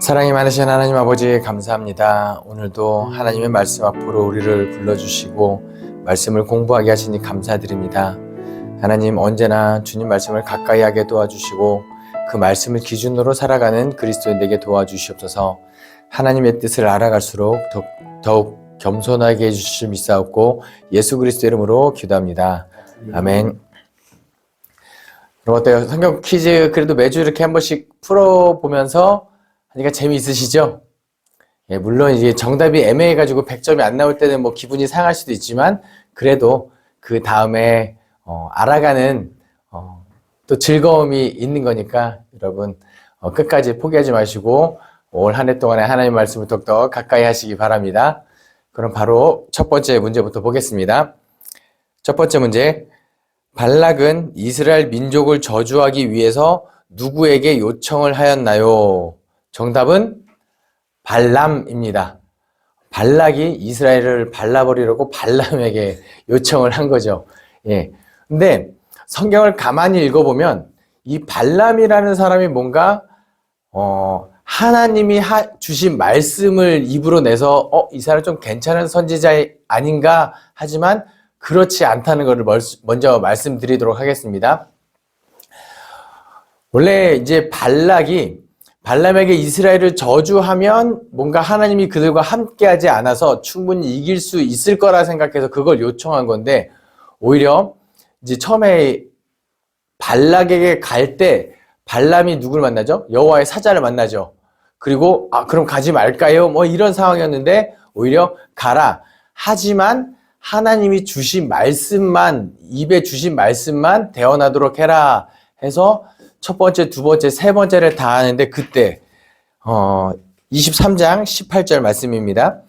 사랑이 많으신 하나님 아버지 감사합니다. 오늘도 하나님의 말씀 앞으로 우리를 불러주시고 말씀을 공부하게 하시니 감사드립니다. 하나님, 언제나 주님 말씀을 가까이 하게 도와주시고 그 말씀을 기준으로 살아가는 그리스도인 되게 도와주시옵소서. 하나님의 뜻을 알아갈수록 더욱 겸손하게 해주실 믿사옵고 예수 그리스도 이름으로 기도합니다. 아멘. 그럼 어때요? 성경 퀴즈 그래도 매주 이렇게 한 번씩 풀어보면서 하니까 재미있으시죠? 예, 물론 이게 정답이 애매해가지고 100점이 안 나올 때는 뭐 기분이 상할 수도 있지만 그래도 그 다음에 알아가는 또 즐거움이 있는 거니까 여러분 끝까지 포기하지 마시고 올 한 해 동안에 하나님의 말씀을 더욱더 가까이 하시기 바랍니다. 그럼 바로 첫 번째 문제부터 보겠습니다. 첫 번째 문제, 발락은 이스라엘 민족을 저주하기 위해서 누구에게 요청을 하였나요? 정답은 발람입니다. 발락이 이스라엘을 발라버리려고 발람에게 요청을 한 거죠. 예. 근데 성경을 가만히 읽어보면 이 발람이라는 사람이 뭔가 하나님이 주신 말씀을 입으로 내서 이 사람 좀 괜찮은 선지자 아닌가 하지만 그렇지 않다는 것을 먼저 말씀드리도록 하겠습니다. 원래 이제 발람에게 이스라엘을 저주하면 뭔가 하나님이 그들과 함께하지 않아서 충분히 이길 수 있을 거라 생각해서 그걸 요청한 건데, 오히려 이제 처음에 발락에게 갈 때 발람이 누굴 만나죠? 여호와의 사자를 만나죠. 그리고 그럼 가지 말까요? 뭐 이런 상황이었는데 오히려 가라. 하지만 하나님이 주신 말씀만, 입에 주신 말씀만 대언하도록 해라 해서 첫 번째, 두 번째, 세 번째를 다 하는데 그때 23장 18절 말씀입니다.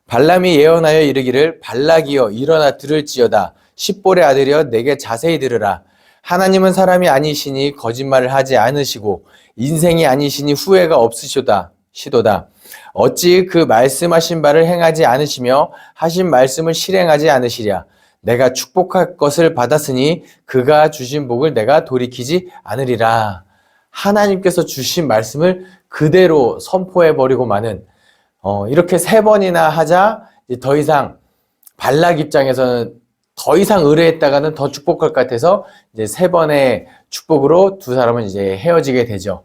발람이 예언하여 이르기를 발락이여 일어나 들을지어다. 십볼의 아들이여 내게 자세히 들으라. 하나님은 사람이 아니시니 거짓말을 하지 않으시고 인생이 아니시니 후회가 없으시도다. 어찌 그 말씀하신 바를 행하지 않으시며 하신 말씀을 실행하지 않으시랴. 내가 축복할 것을 받았으니 그가 주신 복을 내가 돌이키지 않으리라. 하나님께서 주신 말씀을 그대로 선포해버리고 마는 이렇게 세 번이나 하자 더 이상 발락 입장에서는 더 이상 의뢰했다가는 더 축복할 것 같아서 이제 세 번의 축복으로 두 사람은 이제 헤어지게 되죠.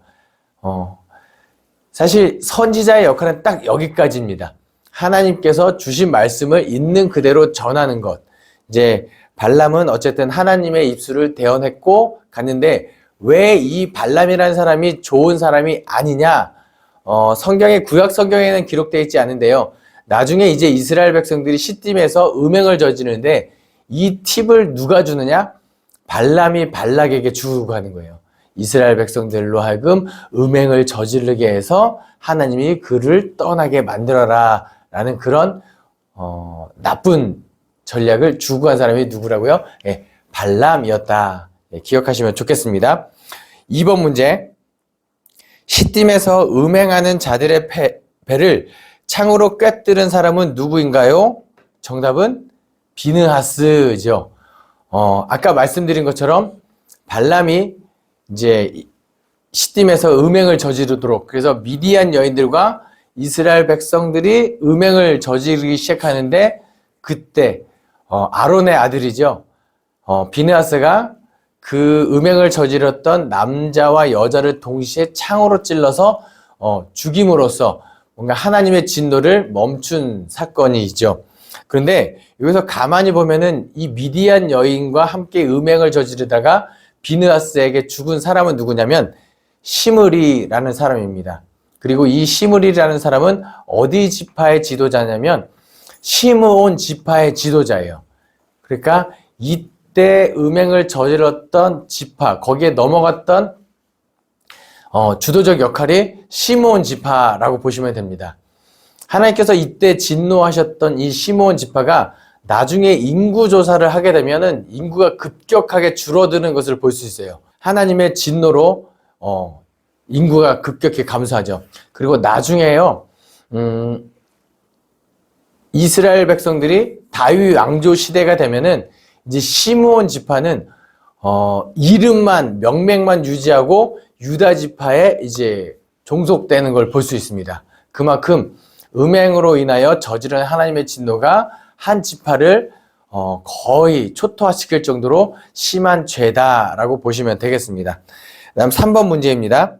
사실 선지자의 역할은 딱 여기까지입니다. 하나님께서 주신 말씀을 있는 그대로 전하는 것. 이제 발람은 어쨌든 하나님의 입술을 대언했고 갔는데 왜 이 발람이라는 사람이 좋은 사람이 아니냐? 성경의 구약 성경에는 기록되어 있지 않은데요. 나중에 이제 이스라엘 백성들이 시딤에서 음행을 저지르는데 이 팁을 누가 주느냐? 발람이 발락에게 주고 하는 거예요. 이스라엘 백성들로 하여금 음행을 저지르게 해서 하나님이 그를 떠나게 만들어라 라는 그런 나쁜 전략을 주고 한 사람이 누구라고요? 예, 발람이었다. 예, 기억하시면 좋겠습니다. 2번 문제. 시딤에서 음행하는 자들의 배를 창으로 꿰뚫은 사람은 누구인가요? 정답은 비느하스죠. 아까 말씀드린 것처럼 발람이 이제 시딤에서 음행을 저지르도록, 그래서 미디안 여인들과 이스라엘 백성들이 음행을 저지르기 시작하는데 그때 아론의 아들이죠. 비느하스가 그 음행을 저질렀던 남자와 여자를 동시에 창으로 찔러서 죽임으로써 뭔가 하나님의 진노를 멈춘 사건이죠. 그런데 여기서 가만히 보면은 이 미디안 여인과 함께 음행을 저지르다가 비느하스에게 죽은 사람은 누구냐면 시므리라는 사람입니다. 그리고 이 시므리라는 사람은 어디 지파의 지도자냐면 시므온 지파의 지도자예요. 그러니까 이때 음행을 저질렀던 지파, 거기에 넘어갔던 주도적 역할이 시므온 지파라고 보시면 됩니다. 하나님께서 이때 진노하셨던 이 시므온 지파가 나중에 인구 조사를 하게 되면은 인구가 급격하게 줄어드는 것을 볼 수 있어요. 하나님의 진노로 인구가 급격히 감소하죠. 그리고 나중에요, 이스라엘 백성들이 다윗 왕조 시대가 되면은 이제 시므온 지파는 이름만 명맥만 유지하고 유다 지파의 이제 종속되는 걸 볼 수 있습니다. 그만큼 음행으로 인하여 저지른 하나님의 진노가 한 지파를 거의 초토화시킬 정도로 심한 죄다라고 보시면 되겠습니다. 다음 3번 문제입니다.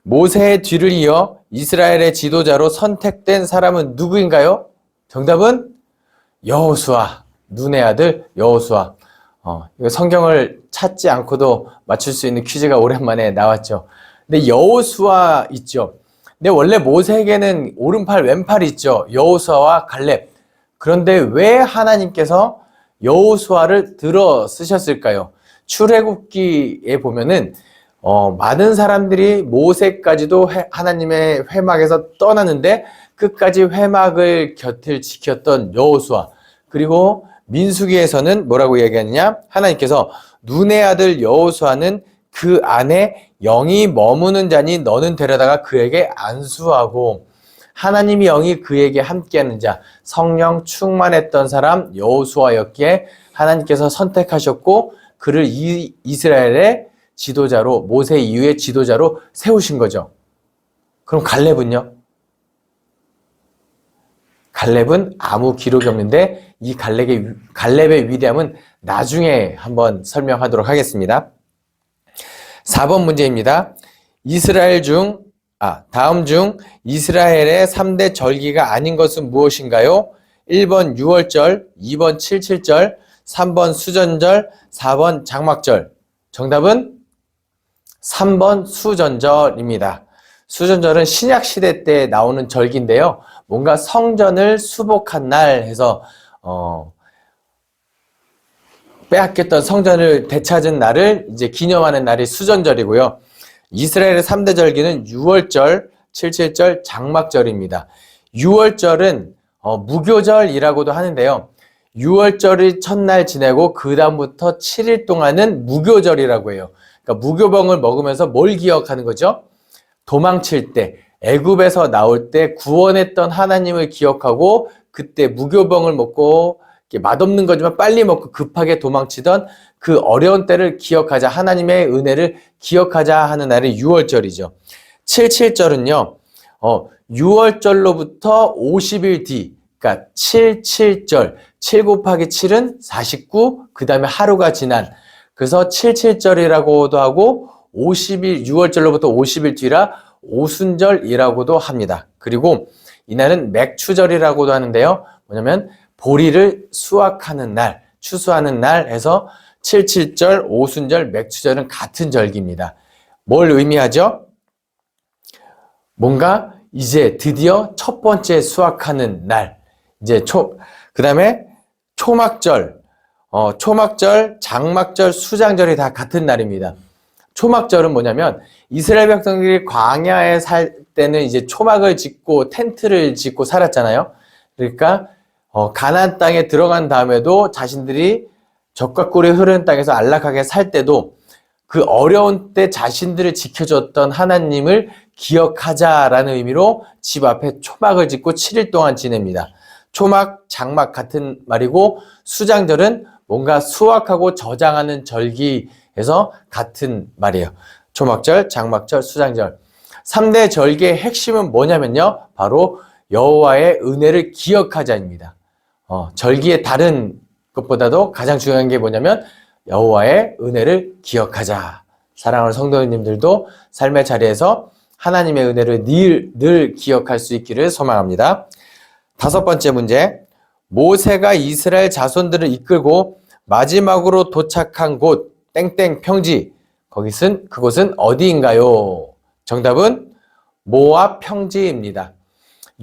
모세의 뒤를 이어 이스라엘의 지도자로 선택된 사람은 누구인가요? 정답은 여호수아, 눈의 아들 여호수아. 이거 성경을 찾지 않고도 맞출 수 있는 퀴즈가 오랜만에 나왔죠. 근데 여호수아 있죠. 근데 원래 모세에게는 오른팔, 왼팔이 있죠. 여호수아와 갈렙. 그런데 왜 하나님께서 여호수아를 들어 쓰셨을까요? 출애굽기에 보면은 많은 사람들이 모세까지도 하나님의 회막에서 떠나는데 끝까지 회막을 곁을 지켰던 여호수아. 그리고 민수기에서는 뭐라고 얘기하느냐? 하나님께서 눈의 아들 여호수아는 그 안에 영이 머무는 자니 너는 데려다가 그에게 안수하고, 하나님의 영이 그에게 함께하는 자, 성령 충만했던 사람 여호수아였기에 하나님께서 선택하셨고 그를 이스라엘의 지도자로, 모세 이후의 지도자로 세우신 거죠. 그럼 갈렙은요? 갈렙은 아무 기록이 없는데 이 갈렙의 위대함은 나중에 한번 설명하도록 하겠습니다. 4번 문제입니다. 다음 중 이스라엘의 3대 절기가 아닌 것은 무엇인가요? 1번 유월절, 2번 칠칠절, 3번 수전절, 4번 장막절. 정답은 3번 수전절입니다. 수전절은 신약시대 때 나오는 절기인데요. 뭔가 성전을 수복한 날 해서 빼앗겼던 성전을 되찾은 날을 이제 기념하는 날이 수전절이고요. 이스라엘의 3대 절기는 유월절, 칠칠절, 장막절입니다. 유월절은 무교절이라고도 하는데요. 유월절이 첫날 지내고 그 다음부터 7일 동안은 무교절이라고 해요. 그러니까 무교병을 먹으면서 뭘 기억하는 거죠? 도망칠 때, 애굽에서 나올 때 구원했던 하나님을 기억하고 그때 무교병을 먹고 맛없는 거지만 빨리 먹고 급하게 도망치던 그 어려운 때를 기억하자, 하나님의 은혜를 기억하자 하는 날이 유월절이죠. 칠칠절은요, 6월절로부터 50일 뒤, 그러니까 77절, 7 곱하기 7은 49, 그 다음에 하루가 지난, 그래서 77절이라고도 하고 50일, 6월절로부터 50일 뒤라 오순절이라고도 합니다. 그리고 이날은 맥추절이라고도 하는데요. 뭐냐면 보리를 수확하는 날, 추수하는 날 해서 77절, 오순절, 맥추절은 같은 절기입니다. 뭘 의미하죠? 뭔가 이제 드디어 첫 번째 수확하는 날, 이제 그 다음에 초막절, 초막절, 장막절, 수장절이 다 같은 날입니다. 초막절은 뭐냐면 이스라엘 백성들이 광야에 살 때는 이제 초막을 짓고 텐트를 짓고 살았잖아요. 그러니까 가나안 땅에 들어간 다음에도 자신들이 젖과 꿀이 흐르는 땅에서 안락하게 살 때도 그 어려운 때 자신들을 지켜줬던 하나님을 기억하자라는 의미로 집 앞에 초막을 짓고 7일 동안 지냅니다. 초막, 장막 같은 말이고 수장절은 뭔가 수확하고 저장하는 절기에서 같은 말이에요. 초막절, 장막절, 수장절. 3대 절기의 핵심은 뭐냐면요. 바로 여호와의 은혜를 기억하자입니다. 절기의 다른 것보다도 가장 중요한 게 뭐냐면 여호와의 은혜를 기억하자. 사랑하는 성도님들도 삶의 자리에서 하나님의 은혜를 늘 기억할 수 있기를 소망합니다. 5번째 문제. 모세가 이스라엘 자손들을 이끌고 마지막으로 도착한 곳 땡땡 평지, 그곳은 어디인가요? 정답은 모압 평지입니다.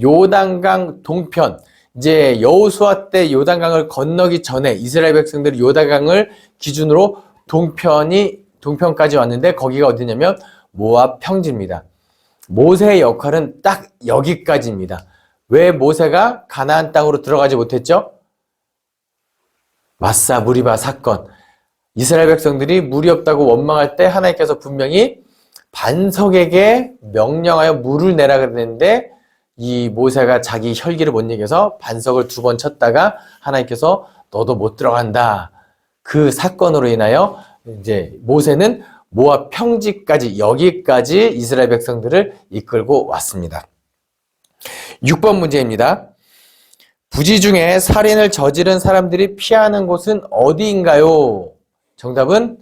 요단강 동편, 이제 여호수아 때 요단강을 건너기 전에 이스라엘 백성들이 요단강을 기준으로 동편까지 왔는데 거기가 어디냐면 모압 평지입니다. 모세의 역할은 딱 여기까지입니다. 왜 모세가 가나안 땅으로 들어가지 못했죠? 마사 무리바 사건. 이스라엘 백성들이 물이 없다고 원망할 때 하나님께서 분명히 반석에게 명령하여 물을 내라 그랬는데 이 모세가 자기 혈기를 못 이겨서 반석을 2번 쳤다가 하나님께서 너도 못 들어간다. 그 사건으로 인하여 이제 모세는 모압 평지까지, 여기까지 이스라엘 백성들을 이끌고 왔습니다. 6번 문제입니다. 부지 중에 살인을 저지른 사람들이 피하는 곳은 어디인가요? 정답은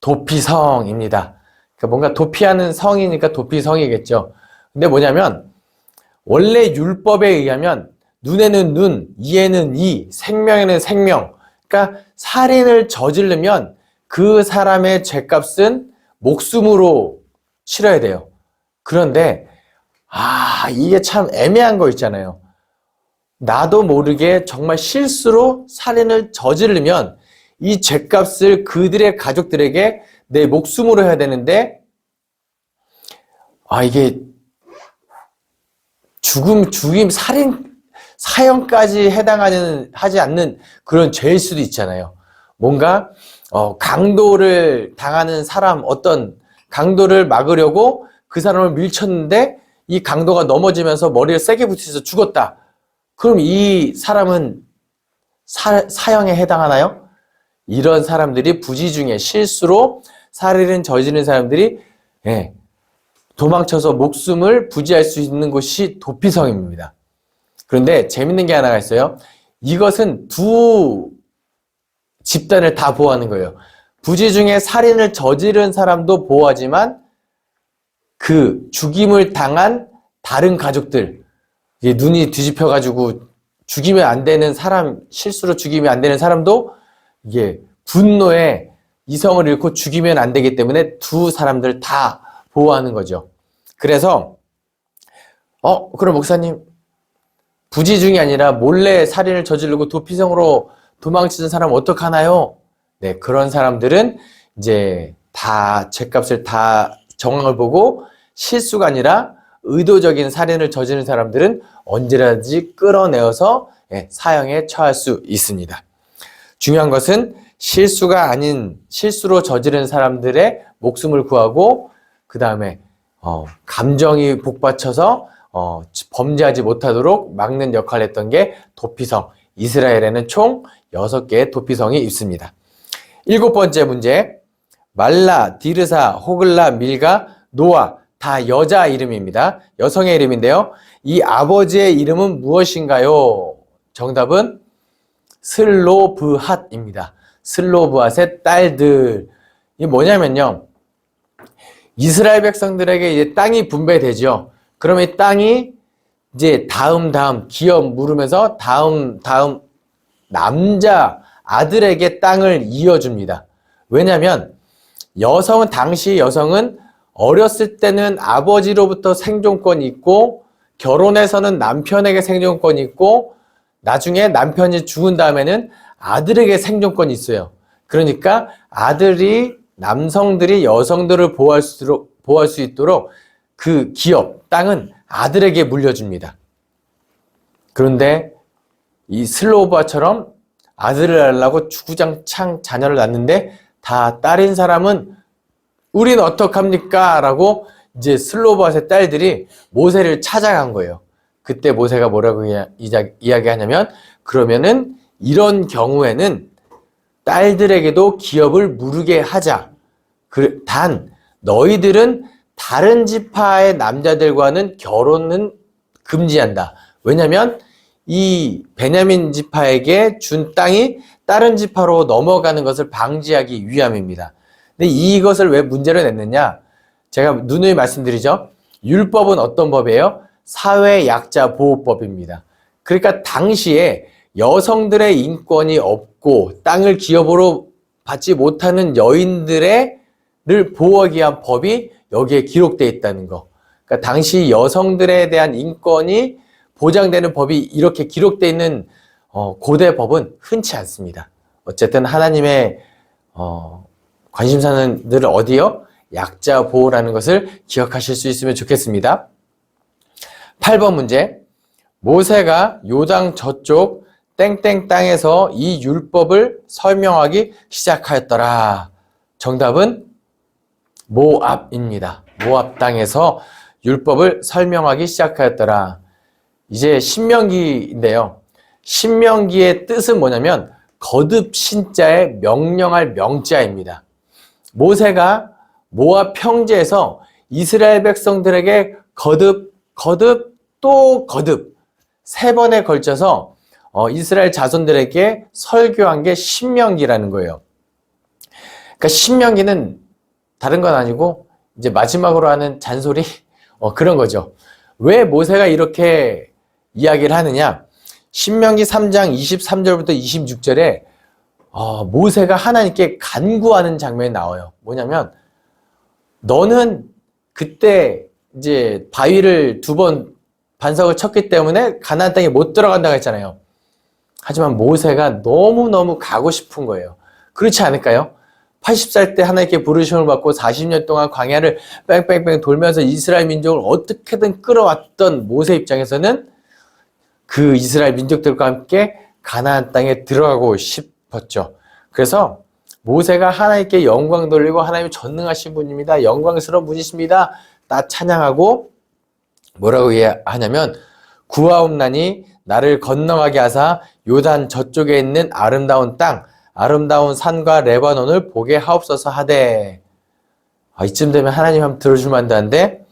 도피성입니다. 그러니까 뭔가 도피하는 성이니까 도피성이겠죠. 근데 뭐냐면 원래 율법에 의하면 눈에는 눈, 이에는 이, 생명에는 생명. 그러니까 살인을 저지르면 그 사람의 죄값은 목숨으로 치러야 돼요. 그런데 이게 참 애매한 거 있잖아요. 나도 모르게 정말 실수로 살인을 저지르면 이 죄값을 그들의 가족들에게 내 목숨으로 해야 되는데 이게 죽임, 살인, 사형까지 하지 않는 그런 죄일 수도 있잖아요. 뭔가 강도를 당하는 사람, 어떤 강도를 막으려고 그 사람을 밀쳤는데 이 강도가 넘어지면서 머리를 세게 부딪혀서 죽었다. 그럼 이 사람은 사형에 해당하나요? 이런 사람들이 부지 중에 실수로 살인을 저지른 사람들이 도망쳐서 목숨을 부지할 수 있는 곳이 도피성입니다. 그런데 재밌는 게 하나가 있어요. 이것은 두 집단을 다 보호하는 거예요. 부지 중에 살인을 저지른 사람도 보호하지만 그 죽임을 당한 다른 가족들, 눈이 뒤집혀가지고 죽이면 안 되는 사람, 실수로 죽이면 안 되는 사람도 이게 분노에 이성을 잃고 죽이면 안 되기 때문에 두 사람들 다 보호하는 거죠. 그래서 그럼 목사님, 부지 중이 아니라 몰래 살인을 저지르고 도피성으로 도망치는 사람 어떡하나요? 네, 그런 사람들은 이제 다 죄값을 다 정황을 보고 실수가 아니라 의도적인 살인을 저지른 사람들은 언제라든지 끌어내어서 사형에 처할 수 있습니다. 중요한 것은 실수가 아닌 실수로 저지른 사람들의 목숨을 구하고 그 다음에 감정이 복받쳐서 범죄하지 못하도록 막는 역할을 했던 게 도피성. 이스라엘에는 총 6개의 도피성이 있습니다. 7번째 문제. 말라, 디르사, 호글라, 밀가, 노아 다 여자 이름입니다. 여성의 이름인데요. 이 아버지의 이름은 무엇인가요? 정답은 슬로브핫입니다. 슬로브핫의 딸들. 이게 뭐냐면요. 이스라엘 백성들에게 이제 땅이 분배되죠. 그러면 이 땅이 이제 다음 기업 물으면서 다음 남자 아들에게 땅을 이어줍니다. 왜냐하면 당시 여성은 어렸을 때는 아버지로부터 생존권이 있고 결혼해서는 남편에게 생존권이 있고 나중에 남편이 죽은 다음에는 아들에게 생존권이 있어요. 그러니까 남성들이 여성들을 보호할 수 있도록 그 기업, 땅은 아들에게 물려줍니다. 그런데 이 슬로바처럼 아들을 낳으려고 주구장창 자녀를 낳는데 다 딸인 사람은 우린 어떡합니까? 라고 이제 슬로바의 딸들이 모세를 찾아간 거예요. 그때 모세가 뭐라고 이야기하냐면 그러면은 이런 경우에는 딸들에게도 기업을 무르게 하자. 단 너희들은 다른 지파의 남자들과는 결혼은 금지한다. 왜냐하면 이 베냐민 지파에게 준 땅이 다른 지파로 넘어가는 것을 방지하기 위함입니다. 근데 이것을 왜 문제로 냈느냐? 제가 누누이 말씀드리죠. 율법은 어떤 법이에요? 사회약자보호법입니다. 그러니까 당시에 여성들의 인권이 없고 땅을 기업으로 받지 못하는 여인들을 보호하기 위한 법이 여기에 기록되어 있다는 거. 그러니까 당시 여성들에 대한 인권이 보장되는 법이 이렇게 기록되어 있는 고대 법은 흔치 않습니다. 어쨌든 하나님의 관심사는 늘 어디요? 약자 보호라는 것을 기억하실 수 있으면 좋겠습니다. 8번 문제. 모세가 요당 저쪽 땡땡 땅에서 이 율법을 설명하기 시작하였더라. 정답은 모압입니다. 모압 땅에서 율법을 설명하기 시작하였더라. 이제 신명기인데요. 신명기의 뜻은 뭐냐면 거듭 신자의 명령할 명자입니다. 모세가 모압 평지에서 이스라엘 백성들에게 거듭 또 거듭 3번에 걸쳐서 이스라엘 자손들에게 설교한 게 신명기라는 거예요. 그러니까 신명기는 다른 건 아니고 이제 마지막으로 하는 잔소리 그런 거죠. 왜 모세가 이렇게 이야기를 하느냐? 신명기 3장 23절부터 26절에 모세가 하나님께 간구하는 장면이 나와요. 뭐냐면 너는 그때 이제 바위를 2번 반석을 쳤기 때문에 가나안 땅에 못 들어간다고 했잖아요. 하지만 모세가 너무너무 가고 싶은 거예요. 그렇지 않을까요? 80살 때 하나님께 부르심을 받고 40년 동안 광야를 뺑뺑뺑 돌면서 이스라엘 민족을 어떻게든 끌어왔던 모세 입장에서는 그 이스라엘 민족들과 함께 가나안 땅에 들어가고 싶었죠. 그래서 모세가 하나님께 영광 돌리고 하나님이 전능하신 분입니다. 영광스러운 분이십니다. 다 찬양하고 뭐라고 하냐면 구하옵나니 나를 건너가게 하사 요단 저쪽에 있는 아름다운 땅 아름다운 산과 레바논을 보게 하옵소서 하되 이쯤 되면 하나님 한번 들어주면 안 되는데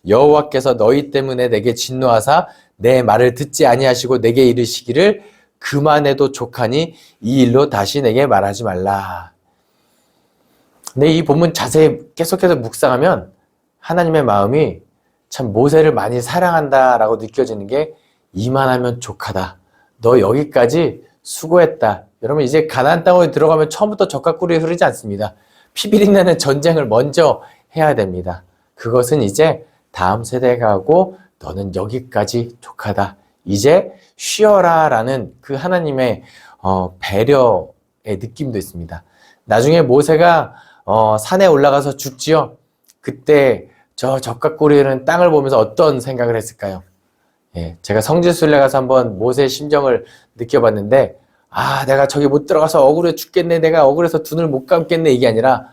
여호와께서 너희 때문에 내게 진노하사 내 말을 듣지 아니하시고 내게 이르시기를 그만해도 족하니 이 일로 다시 내게 말하지 말라. 근데 이 본문 자세히 계속해서 묵상하면 하나님의 마음이 참 모세를 많이 사랑한다라고 느껴지는 게 이만하면 족하다. 너 여기까지 수고했다. 여러분 이제 가나안 땅으로 들어가면 처음부터 젖과 꿀이 흐르지 않습니다. 피비린내는 전쟁을 먼저 해야 됩니다. 그것은 이제 다음 세대가 하고 너는 여기까지 족하다. 이제 쉬어라 라는 그 하나님의 배려의 느낌도 있습니다. 나중에 모세가 산에 올라가서 죽지요. 그때 저 젖과 꿀이 흐르는 땅을 보면서 어떤 생각을 했을까요? 예, 제가 성지순례 가서 한번 모세의 심정을 느껴봤는데 내가 저기 못 들어가서 억울해 죽겠네. 내가 억울해서 두 눈을 못 감겠네. 이게 아니라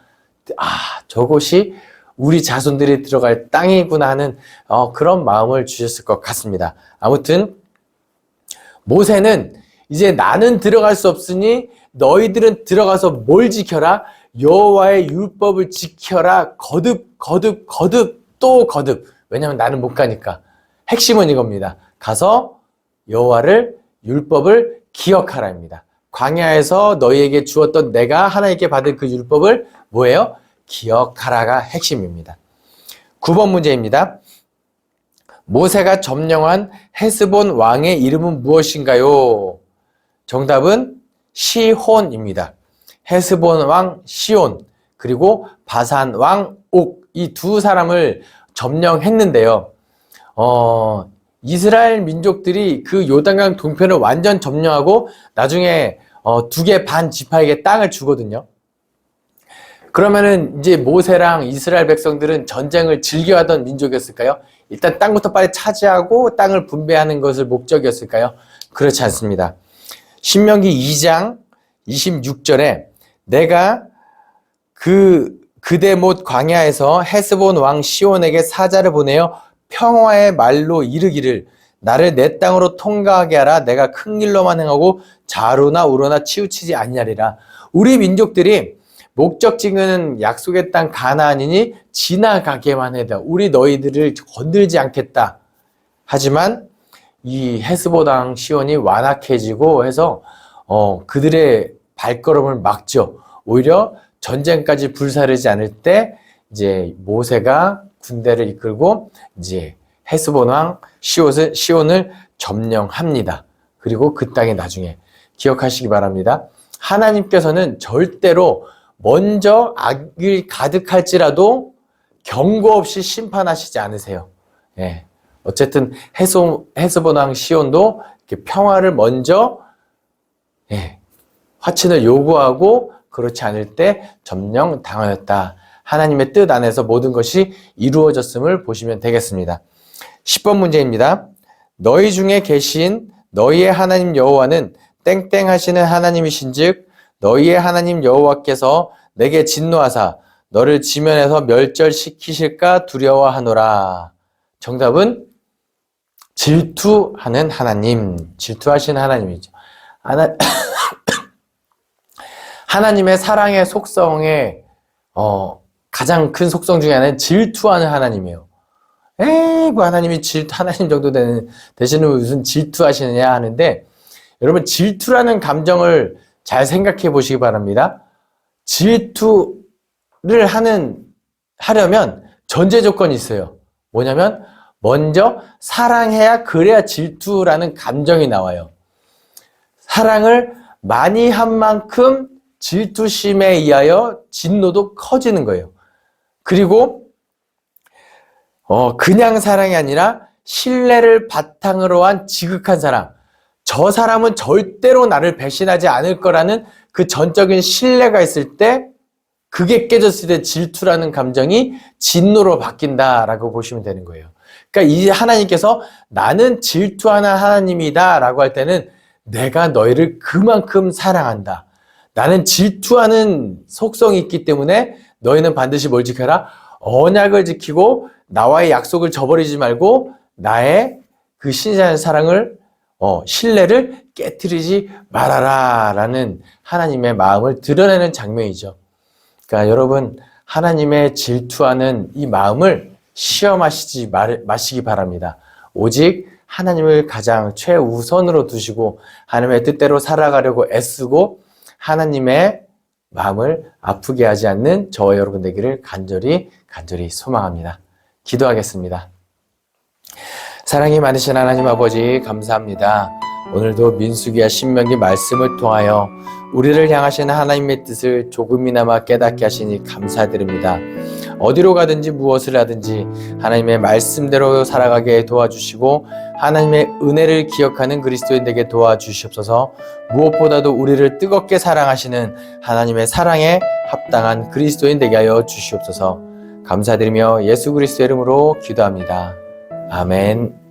저곳이 우리 자손들이 들어갈 땅이구나 하는 그런 마음을 주셨을 것 같습니다. 아무튼 모세는 이제 나는 들어갈 수 없으니 너희들은 들어가서 뭘 지켜라? 여호와의 율법을 지켜라. 거듭 또 거듭. 왜냐하면 나는 못 가니까. 핵심은 이겁니다. 가서 여호와를 율법을 기억하라입니다. 광야에서 너희에게 주었던 내가 하나님께 받은 그 율법을 뭐예요? 기억하라가 핵심입니다. 9번 문제입니다. 모세가 점령한 헤스본 왕의 이름은 무엇인가요? 정답은 시혼입니다. 헤스본 왕 시혼 그리고 바산 왕 옥 이 두 사람을 점령했는데요. 이스라엘 민족들이 그 요단강 동편을 완전 점령하고 나중에 2개 반 지파에게 땅을 주거든요. 그러면은 이제 모세랑 이스라엘 백성들은 전쟁을 즐겨하던 민족이었을까요? 일단 땅부터 빨리 차지하고 땅을 분배하는 것을 목적이었을까요? 그렇지 않습니다. 신명기 2장 26절에 내가 그대 못 광야에서 헤스본 왕 시온에게 사자를 보내어 평화의 말로 이르기를 나를 내 땅으로 통과하게 하라. 내가 큰 길로만 행하고 좌로나 우로나 치우치지 아니하리라. 우리 민족들이 목적지는 약속의 땅 가나안이니 지나가게만 해다. 우리 너희들을 건들지 않겠다. 하지만 이 헤스본 왕 시온이 완악해지고 해서 그들의 발걸음을 막죠. 오히려 전쟁까지 불사르지 않을 때 이제 모세가 군대를 이끌고 이제 헤스본 왕 시온을 점령합니다. 그리고 그 땅에 나중에 기억하시기 바랍니다. 하나님께서는 절대로 먼저 악을 가득할지라도 경고 없이 심판하시지 않으세요. 예. 어쨌든 헤스본 왕 시온도 이렇게 평화를 먼저 화친을 요구하고 그렇지 않을 때 점령 당하였다. 하나님의 뜻 안에서 모든 것이 이루어졌음을 보시면 되겠습니다. 10번 문제입니다. 너희 중에 계신 너희의 하나님 여호와는 땡땡 하시는 하나님이신즉 너희의 하나님 여호와께서 내게 진노하사 너를 지면에서 멸절시키실까 두려워하노라. 정답은 질투하는 하나님, 질투하시는 하나님이죠. 하나님의 사랑의 속성에 가장 큰 속성 중에 하나는 질투하는 하나님이에요. 에이, 뭐 하나님 정도 되시는 무슨 질투하시느냐 하는데, 여러분, 질투라는 감정을 잘 생각해 보시기 바랍니다. 질투를 하려면 전제 조건이 있어요. 뭐냐면, 먼저 사랑해야 그래야 질투라는 감정이 나와요. 사랑을 많이 한 만큼 질투심에 의하여 진노도 커지는 거예요. 그리고 그냥 사랑이 아니라 신뢰를 바탕으로 한 지극한 사랑. 저 사람은 절대로 나를 배신하지 않을 거라는 그 전적인 신뢰가 있을 때, 그게 깨졌을 때 질투라는 감정이 진노로 바뀐다라고 보시면 되는 거예요. 그러니까 이 하나님께서 나는 질투하는 하나님이다 라고 할 때는 내가 너희를 그만큼 사랑한다. 나는 질투하는 속성이 있기 때문에 너희는 반드시 뭘 지켜라? 언약을 지키고 나와의 약속을 저버리지 말고 나의 그 신실한 사랑을 신뢰를 깨트리지 말아라 라는 하나님의 마음을 드러내는 장면이죠. 그러니까 여러분, 하나님의 질투하는 이 마음을 시험하시지 마시기 바랍니다. 오직 하나님을 가장 최우선으로 두시고 하나님의 뜻대로 살아가려고 애쓰고 하나님의 마음을 아프게 하지 않는 저와 여러분 되기를 간절히 소망합니다. 기도하겠습니다. 사랑이 많으신 하나님 아버지, 감사합니다. 오늘도 민수기와 신명기 말씀을 통하여 우리를 향하시는 하나님의 뜻을 조금이나마 깨닫게 하시니 감사드립니다. 어디로 가든지 무엇을 하든지 하나님의 말씀대로 살아가게 도와주시고 하나님의 은혜를 기억하는 그리스도인 되게 도와주시옵소서. 무엇보다도 우리를 뜨겁게 사랑하시는 하나님의 사랑에 합당한 그리스도인 되게 하여 주시옵소서. 감사드리며 예수 그리스도의 이름으로 기도합니다. 아멘.